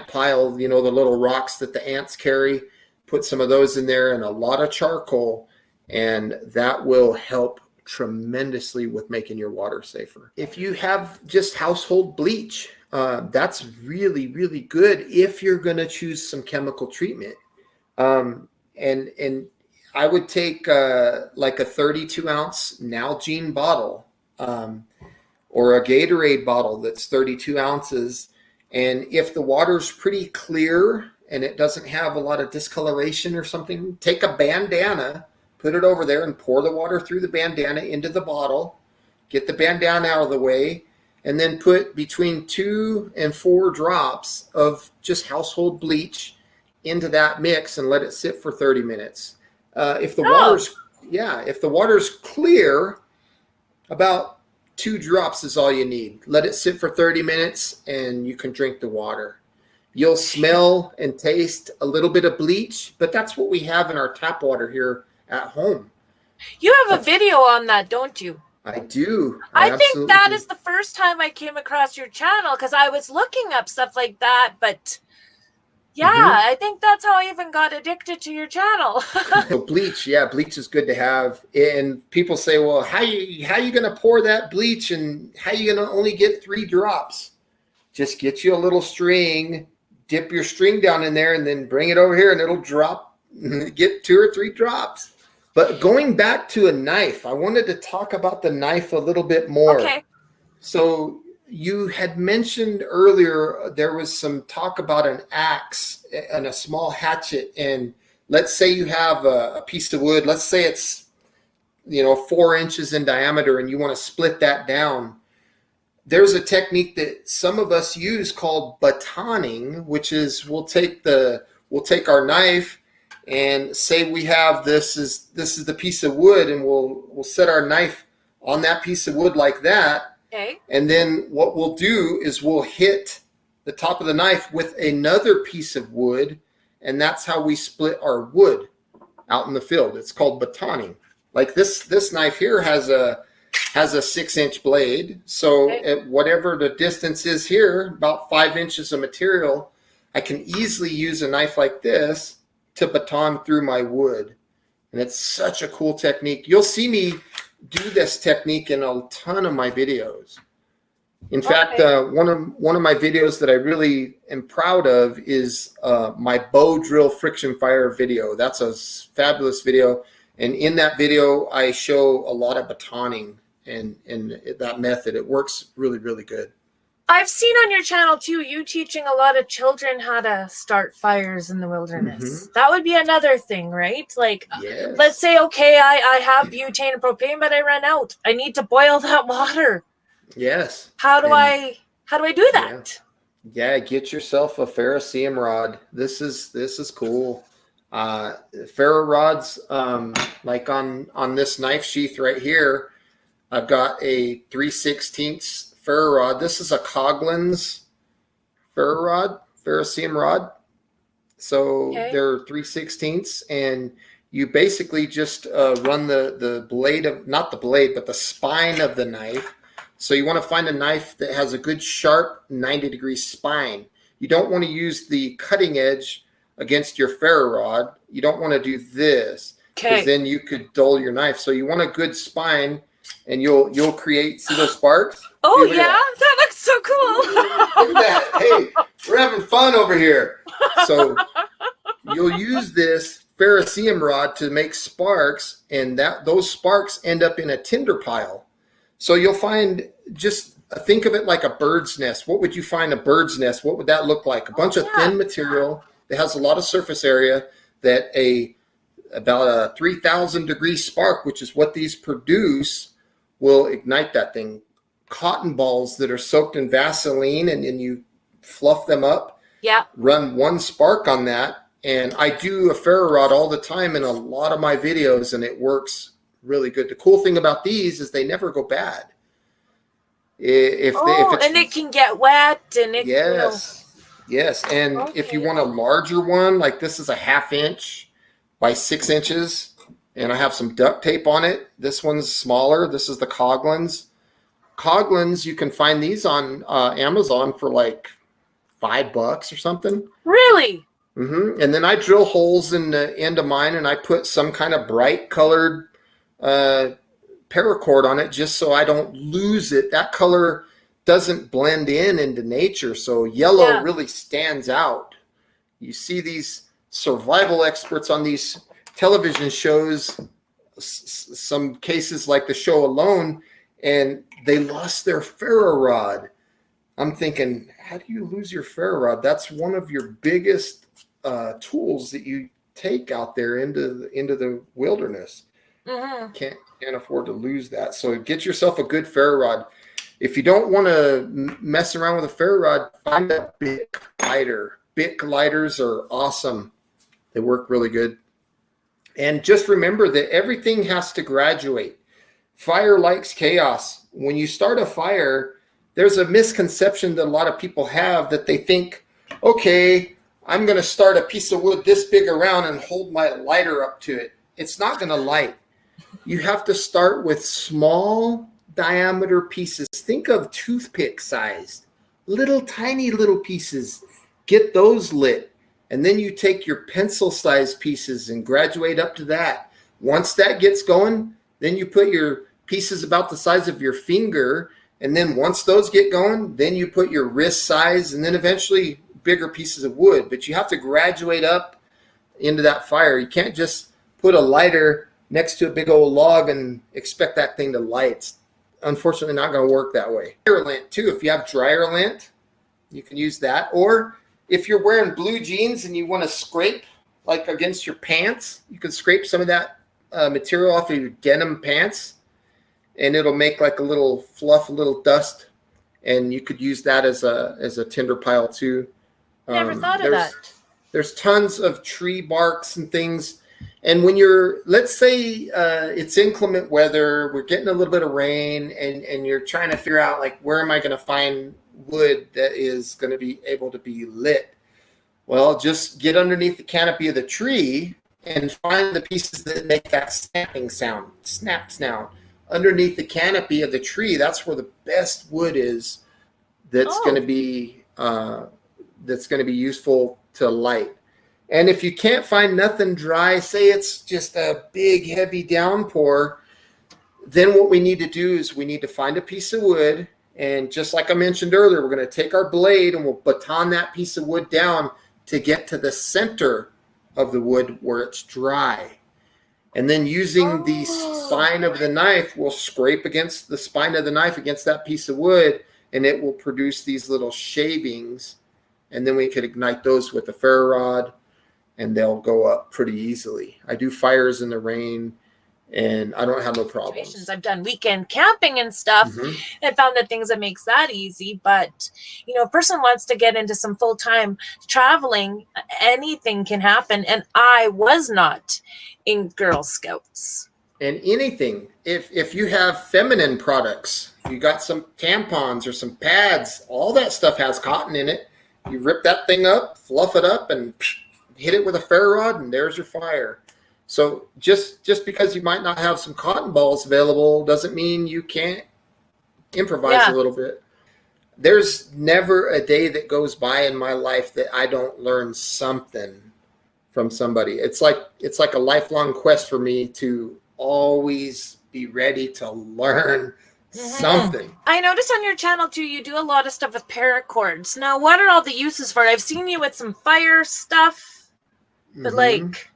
pile, the little rocks that the ants carry. Put some of those in there and a lot of charcoal, and that will help tremendously with making your water safer. If you have just household bleach, that's really, really good if you're going to choose some chemical treatment. And I would take like a 32-ounce Nalgene bottle, or a Gatorade bottle that's 32 ounces. And if the water's pretty clear and it doesn't have a lot of discoloration or something, take a bandana, put it over there and pour the water through the bandana into the bottle, get the bandana out of the way, and then put between 2 and 4 drops of just household bleach into that mix and let it sit for 30 minutes. If the water's clear, about 2 drops is all you need. Let it sit for 30 minutes and you can drink the water. You'll smell and taste a little bit of bleach, but that's what we have in our tap water here at home. You have a video on that, don't you? I do. I think that is the first time I came across your channel, because I was looking up stuff like that, but yeah, I think that's how I even got addicted to your channel. So bleach is good to have. And people say, well, how you going to pour that bleach and how you going to only get 3 drops? Just get you a little string, dip your string down in there, and then bring it over here and it'll drop, get 2 or 3 drops. But going back to a knife, I wanted to talk about the knife a little bit more. Okay. So you had mentioned earlier there was some talk about an axe and a small hatchet. And let's say you have a piece of wood. Let's say it's 4 inches in diameter and you want to split that down. There's a technique that some of us use called batoning, which is we'll take our knife and say we have this is the piece of wood, and we'll set our knife on that piece of wood like that. Okay. And then what we'll do is we'll hit the top of the knife with another piece of wood, and that's how we split our wood out in the field. It's called batoning. Like this knife here has a 6-inch blade. So at whatever the distance is here, about 5 inches of material, I can easily use a knife like this to baton through my wood. And it's such a cool technique. You'll see me do this technique in a ton of my videos. In fact, one of my videos that I really am proud of is my bow drill friction fire video. That's a fabulous video. And in that video, I show a lot of batoning and that method. It works really, really good. I've seen on your channel too, you teaching a lot of children how to start fires in the wilderness. That would be another thing, right? Like, let's say, okay, I have butane and propane, but I ran out. I need to boil that water. Yes. How do I do that? Yeah, get yourself a ferrocerium rod. This is cool. Ferro rods, like on this knife sheath right here, I've got a 3/16 ferro rod. This is a Coughlin's ferrocerium rod. So they're 3/16, and you basically just run the blade of, not the blade, but the spine of the knife. So you want to find a knife that has a good sharp 90-degree spine. You don't want to use the cutting edge against your ferro rod. You don't want to do this, because then you could dull your knife. So you want a good spine, and you'll create, see those sparks? Oh yeah, that looks so cool. Look at that. Hey, we're having fun over here. So you'll use this ferrocerium rod to make sparks, and those sparks end up in a tinder pile. So you'll find, just think of it like a bird's nest. What would you find a bird's nest? What would that look like? A bunch of thin material that has a lot of surface area, that about a 3,000 degree spark, which is what these produce, will ignite that thing. Cotton balls that are soaked in Vaseline, and then you fluff them up. Yeah. Run one spark on that. And I do a ferro rod all the time in a lot of my videos, and it works really good. The cool thing about these is they never go bad. If it can get wet, and it yes. And if you want a larger one, like this is a 1/2 inch by 6 inches, and I have some duct tape on it. This one's smaller. This is the Coughlin's. Coughlin's, you can find these on Amazon for like $5 or something. Really? And then I drill holes in the end of mine, and I put some kind of bright colored paracord on it, just so I don't lose it. That color doesn't blend into nature, so yellow really stands out. You see these survival experts on these television shows, some cases like the show Alone, and they lost their ferro rod. I'm thinking, how do you lose your ferro rod? That's one of your biggest tools that you take out there into the wilderness. Mm-hmm. Can't afford to lose that. So get yourself a good ferro rod. If you don't want to mess around with a ferro rod, find a Bic lighter. Bic lighters are awesome. They work really good. And just remember that everything has to graduate. Fire likes chaos. When you start a fire, there's a misconception that a lot of people have that they think, okay, I'm going to start a piece of wood this big around and hold my lighter up to it. It's not going to light. You have to start with small diameter pieces. Think of toothpick sized, little tiny little pieces. Get those lit. And then you take your pencil sized pieces and graduate up to that. Once that gets going, then you put your pieces about the size of your finger. And then once those get going, then you put your wrist size and then eventually bigger pieces of wood. But you have to graduate up into that fire. You can't just put a lighter next to a big old log and expect that thing to light. It's unfortunately not going to work that way. Dryer lint too. If you have dryer lint, you can use that. Or if you're wearing blue jeans and you want to scrape like against your pants, you can scrape some of that material off of your denim pants and it'll make like a little fluff, a little dust. And you could use that as a tinder pile too. Never thought of that. There's tons of tree barks and things. And when you're, let's say it's inclement weather, we're getting a little bit of rain and you're trying to figure out like, where am I going to find wood that is going to be able to be lit? Well, just get underneath the canopy of the tree and find the pieces that make that snapping sound, snap sound. Underneath the canopy of the tree, that's where the best wood is that's going to be useful to light. And if you can't find nothing dry, say it's just a big heavy downpour, then what we need to do is we need to find a piece of wood. And just like I mentioned earlier, we're going to take our blade and we'll baton that piece of wood down to get to the center of the wood where it's dry. And then using the spine of the knife, we'll scrape against the spine of the knife against that piece of wood, and it will produce these little shavings. And then we could ignite those with a ferro rod, and they'll go up pretty easily. I do fires in the rain, and I don't have no problems. I've done weekend camping and stuff and found that things that makes that easy. But, you know, a person wants to get into some full-time traveling, anything can happen. And I was not in Girl Scouts. And anything, if you have feminine products, you got some tampons or some pads, all that stuff has cotton in it. You rip that thing up, fluff it up, and hit it with a ferro rod, and there's your fire. So just because you might not have some cotton balls available doesn't mean you can't improvise a little bit. There's never a day that goes by in my life that I don't learn something from somebody. It's like a lifelong quest for me to always be ready to learn something. I noticed on your channel too, you do a lot of stuff with paracords. Now, what are all the uses for it? I've seen you with some fire stuff, but like...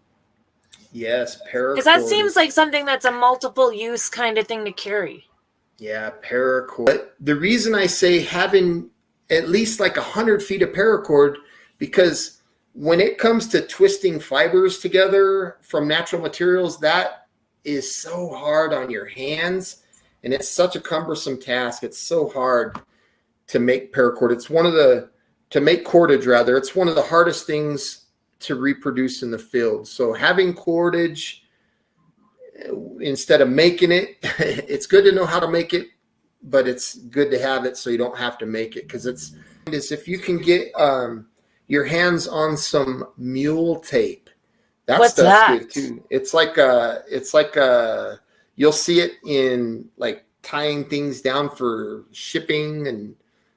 Yes, paracord. Because that seems like something that's a multiple use kind of thing to carry. Yeah, paracord. But the reason I say having at least like 100 feet of paracord, because when it comes to twisting fibers together from natural materials, that is so hard on your hands, and it's such a cumbersome task. It's so hard to make paracord. To make cordage rather, it's one of the hardest things to reproduce in the field. So having cordage instead of making it, it's good to know how to make it, but it's good to have it so you don't have to make it. Because it's if you can get your hands on some mule tape, What's that? Good too. It's like you'll see it in like tying things down for shipping, and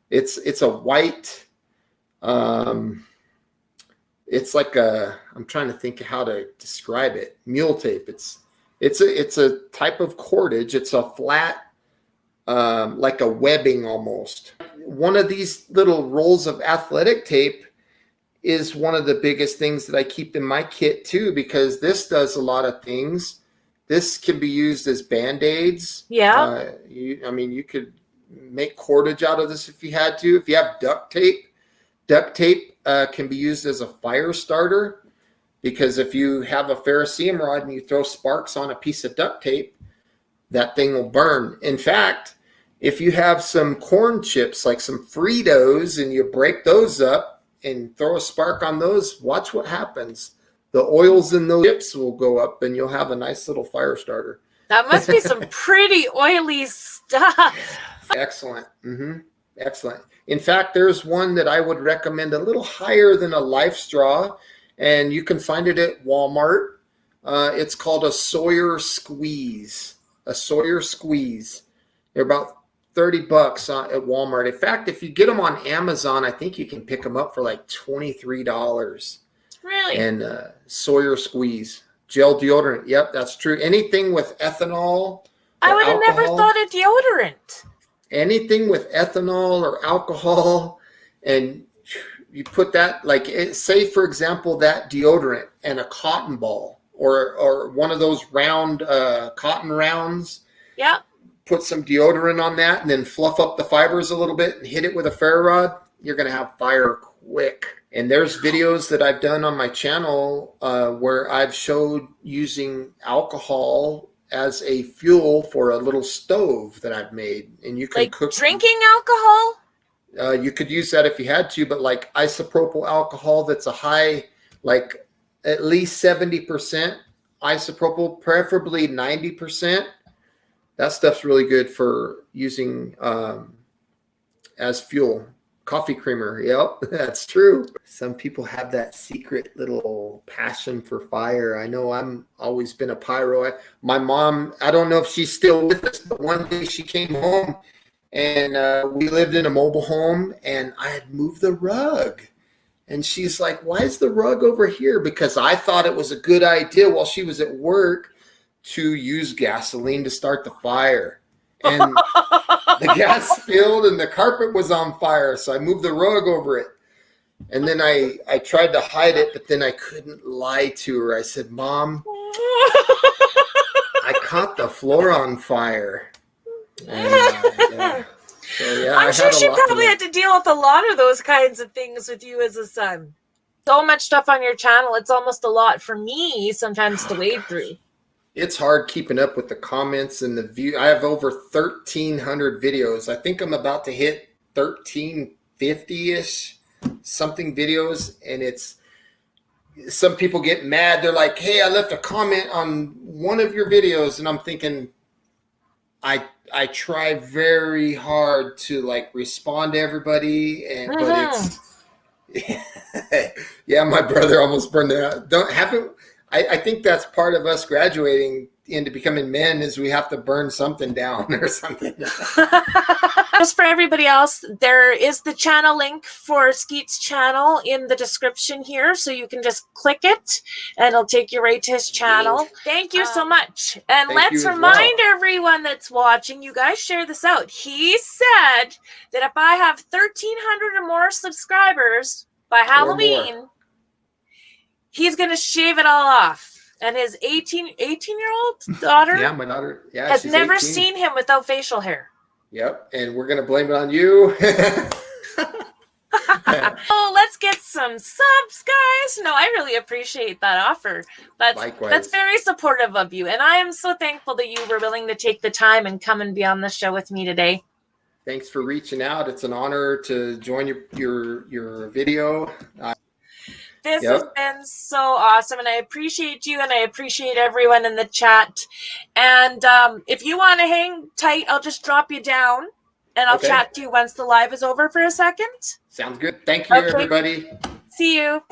it's a white. It's like I'm trying to think how to describe it. Mule tape. It's a type of cordage. It's a flat, like a webbing almost. One of these little rolls of athletic tape is one of the biggest things that I keep in my kit too, because this does a lot of things. This can be used as Band-Aids. Yeah. You could make cordage out of this if you had to. If you have duct tape can be used as a fire starter, because if you have a ferrocerium rod and you throw sparks on a piece of duct tape, that thing will burn. In fact, if you have some corn chips, like some Fritos, and you break those up and throw a spark on those, watch what happens. The oils in those chips will go up and you'll have a nice little fire starter. That must be some pretty oily stuff. Excellent. Excellent. In fact, there's one that I would recommend a little higher than a Life Straw, and you can find it at Walmart. It's called a Sawyer Squeeze. A Sawyer Squeeze. They're about $30 at Walmart. In fact, if you get them on Amazon, I think you can pick them up for like $23. Really? And Sawyer Squeeze. Gel deodorant. Yep, that's true. Anything with ethanol. I would have never thought of deodorant. Anything with ethanol or alcohol, and you put that, like, say for example, that deodorant and a cotton ball or one of those round cotton rounds. Yeah. Put some deodorant on that and then fluff up the fibers a little bit and hit it with a ferro rod. You're going to have fire quick. And there's videos that I've done on my channel where I've showed using alcohol as a fuel for a little stove that I've made. And you can cook. Drinking alcohol? You could use that if you had to, but like isopropyl alcohol that's a high, like at least 70% isopropyl, preferably 90%. That stuff's really good for using as fuel. Coffee creamer. Yep, that's true. Some people have that secret little passion for fire. I know I'm always been a pyro. My mom, I don't know if she's still with us, but one day she came home and we lived in a mobile home and I had moved the rug. And she's like, why is the rug over here? Because I thought it was a good idea while she was at work to use gasoline to start the fire. And the gas spilled and the carpet was on fire. So I moved the rug over it. And then I tried to hide it, but then I couldn't lie to her. I said, Mom, I caught the floor on fire. And, yeah. So, yeah, I'm sure she probably had to deal with a lot of those kinds of things with you as a son. So much stuff on your channel. It's almost a lot for me sometimes to wade through. It's hard keeping up with the comments and the view. I have over 1,300 videos. I think I'm about to hit 1,350-ish something videos. And it's, some people get mad. They're like, hey, I left a comment on one of your videos. And I'm thinking, I try very hard to like respond to everybody. And, but it's, yeah, my brother almost burned it out. I think that's part of us graduating into becoming men is we have to burn something down or something. Just for everybody else, there is the channel link for Skeet's channel in the description here. So you can just click it and it'll take you right to his channel. Thank you so much. And let's remind everyone that's watching, you guys share this out. He said that if I have 1,300 or more subscribers by Halloween, he's going to shave it all off. And his 18-year-old daughter my daughter, has she's never 18. seen him without facial hair. Yep. And we're going to blame it on you. Oh, let's get some subs, guys. No, I really appreciate that offer. Likewise. That's very supportive of you. And I am so thankful that you were willing to take the time and come and be on the show with me today. Thanks for reaching out. It's an honor to join your video. This has been so awesome, and I appreciate you, and I appreciate everyone in the chat. And if you want to hang tight, I'll just drop you down, and I'll chat to you once the live is over for a second. Sounds good. Thank you, everybody. See you.